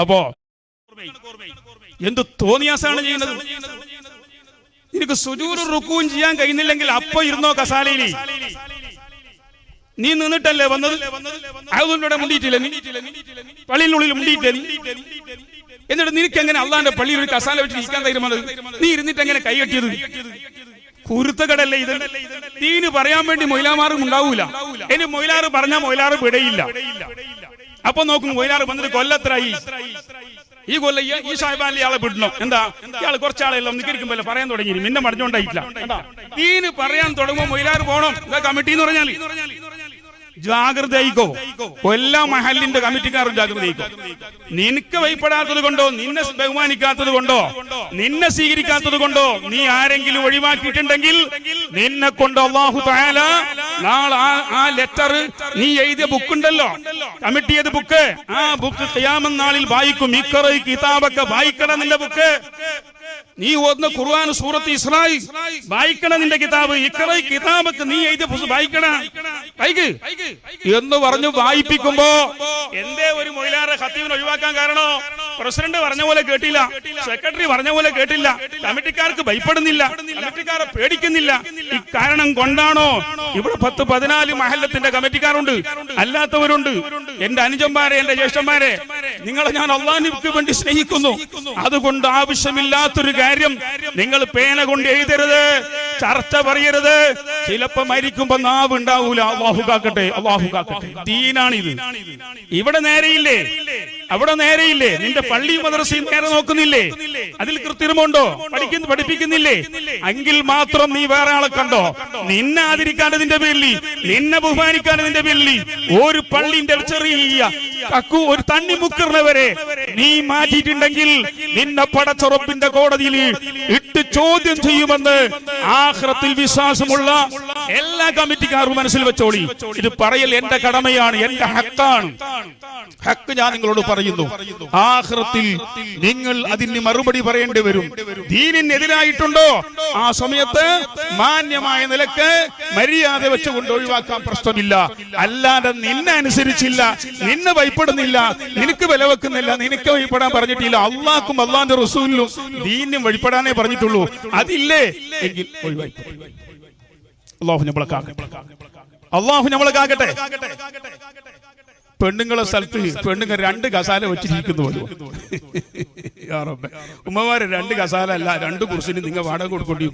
അപ്പോ എന്ത് തോന്നിയാസാണ് ചെയ്യുന്നത്? നിനക്ക് സുജൂദും റുക്കൂഉം ചെയ്യാൻ കഴിയുന്നില്ലെങ്കിൽ അപ്പൊ ഇരുന്നോ കസാലയിൽ. നീ നിന്നിട്ടല്ലേ വന്നത്? അതുകൊണ്ടിവിടെ മുണ്ടിയിട്ടില്ല, നീ പള്ളിയിനുള്ളിൽ മുണ്ടിയിട്ടില്ല നീ. എന്നിട്ട് നിനക്ക് എങ്ങനെ അള്ളാന്റെ പള്ളിയിൽ ഒരു കസാല വെച്ച് ഇരിക്കാൻ കഴിയുന്നത്? നീ ഇരുന്നിട്ട് എങ്ങനെ കൈകെട്ടിയത്? കുരുത്തകടല്ലേ ഇത്? ദീന് പറയാൻ വേണ്ടി മൊയിലാമാറും ഉണ്ടാവൂല. ഇനി മൊയിലാറ് പറഞ്ഞാൽ മൊയിലാറ് വിടയില്ല. അപ്പൊ നോക്കും മൊയിലാറ് വന്നിട്ട് കൊല്ലത്രായി, ഈ കൊല്ലം ഈ സാഹിബാലി ഇയാളെ വിടണം. എന്താ ഇയാൾ കുറച്ചാളെല്ലാം നിൽക്കുമ്പോ പറയാൻ തുടങ്ങി, പിന്നെ മറിഞ്ഞോണ്ടായിട്ടില്ല. ദീന് പറയാൻ തുടങ്ങുമ്പോ മൊയിലാറ് പോണം. ഇതാ കമ്മിറ്റി എന്ന് പറഞ്ഞാൽ ജാഗ്രതയിക്കോ. എല്ലാ മഹലിന്റെ കമ്മിറ്റിക്കാരും ജാഗ്രതയിക്കോ. നിനക്ക് ഭയപ്പെടാത്തത് കൊണ്ടോ, നിന്നെ ബഹുമാനിക്കാത്തത് കൊണ്ടോ, നിന്നെ സ്വീകരിക്കാത്തത് കൊണ്ടോ നീ ആരെങ്കിലും ഒഴിവാക്കിയിട്ടുണ്ടെങ്കിൽ നിന്നെ കൊണ്ട് അല്ലാഹു തആല നാളെ ആ ലെറ്റർ നീ എഴുതിയ ബുക്കുണ്ടല്ലോ, കമ്മിറ്റി ചെയ്ത ബുക്ക്, ആ ബുക്ക് ഖിയാമത്ത് നാളിൽ വായിക്കും. ഇഖ്റ കിതാബക, വായിക്കണം നിന്റെ ബുക്ക്. നീ ഓതുന്ന ഖുർആൻ സൂറത്ത് ഇസ്രായി വായിക്കണം, നിന്റെ കിതാബ്. ഇഖ്റ കിതാബക, നീ എഴുതിയ പുസ്തകം വായിക്കണം എന്ന് പറഞ്ഞു വായിപ്പിക്കുമ്പോ എന്തേ ഒരു മൊയിലാറെ ഖത്തീബിനെ ഒഴിവാക്കാൻ കാരണം? പ്രസിഡന്റ് പറഞ്ഞ പോലെ കേട്ടില്ല, സെക്രട്ടറി പറഞ്ഞ പോലെ കേട്ടില്ല, കമ്മിറ്റിക്കാർക്ക് ഭയപ്പെടുന്നില്ല, കമ്മിറ്റിക്കാരെ പേടിക്കുന്നില്ല. ഈ കാരണം കൊണ്ടാണോ? ഇവിടെ 10-14 മഹല്ലത്തിന്റെ കമ്മിറ്റിക്കാരുണ്ട്, അല്ലാത്തവരുണ്ട്. എന്റെ അനുജന്മാരെ, എന്റെ ജ്യേഷ്ഠന്മാരെ, നിങ്ങളെ ഞാൻ അള്ളാഹുവിന് വേണ്ടി സ്നേഹിക്കുന്നു. അതുകൊണ്ട് ആവശ്യമില്ലാത്തൊരു കാര്യം നിങ്ങൾ പേന കൊണ്ട് എഴുതരുത്, ചർച്ച പറയരുത്. ചിലപ്പോ മരിക്കുമ്പോ നാവ് ഉണ്ടാവൂല. അള്ളാഹു കാക്കട്ടെ, അള്ളാഹു കാക്കട്ടെ. ദീനാണിത്. ഇവിടെ നേരെയില്ലേ, അവിടെ നേരെയില്ലേ? നിന്റെ പള്ളി മദ്രസയും നേരെ നോക്കുന്നില്ലേ? അതിൽ കൃത്രിമമുണ്ടോ? പഠിപ്പിക്കുന്നില്ലേ? എങ്കിൽ മാത്രം നീ വേറെ ആളെ കണ്ടോ? നിന്നെ ആദരിക്കാനതിന്റെ പേരിൽ, നിന്നെ ബഹുമാനിക്കാനതിന്റെ പേരിൽ ഒരു പള്ളിന്റെ ചെറിയ ഒരു തണ്ണി മുക്കറിനവരെ നീ മാറ്റിയിട്ടുണ്ടെങ്കിൽ നിന്നെ പടച്ച റബ്ബിന്റെ കോടതിയിൽ ഇട്ട് ചോദ്യം ചെയ്യുമെന്ന് ആഖിറത്തിൽ വിശ്വാസമുള്ള എല്ലാ കമ്മിറ്റിക്കാരും മനസ്സിൽ വെച്ചോളി. ഇത് പറയൽ എന്റെ കടമയാണ്, എന്റെ ഹക്കാണ്. ഹക്ക് ഞാൻ നിങ്ങളോട് പറയുന്നു. ആഖിറത്തിൽ നിങ്ങൾ അതിന് മറുപടി പറയേണ്ടി വരും. ദീനിനെതിരായിട്ടുണ്ടോ ആ സമയത്ത് മാന്യമായ നിലക്ക് മര്യാദ വെച്ചുകൊണ്ട് ഒഴിവാക്കാൻ പ്രശ്നമില്ല. അല്ലാതെ നിന്നെ അനുസരിച്ചില്ല, നിന്നെ ഭയപ്പെടുന്നില്ല, നിനക്ക് വില വെക്കുന്നില്ല, നിനക്ക് വഴിപ്പെടാൻ പറഞ്ഞിട്ടില്ല. അള്ളാഹ്ക്കും അള്ളാന്റെ റസൂലിനും ദീനും വഴിപ്പെടാനേ പറഞ്ഞിട്ടുള്ളൂ. അതില്ലേ എങ്കിൽ ഒഴിവായി. അള്ളാഹു നമ്മളെ കാക്കട്ടെ, അള്ളാഹു നമ്മളെ കാക്കട്ടെ. പെണ്ണുങ്ങളെ സ്ഥലത്ത് പെണ്ണുങ്ങൾ 2 കസാല വെച്ചിരിക്കുന്നു പോലും. ഉമ്മമാരെ 2 കസാല അല്ല, 2 കുർസിന് നിങ്ങൾ വാടക കൊടുക്കേണ്ടി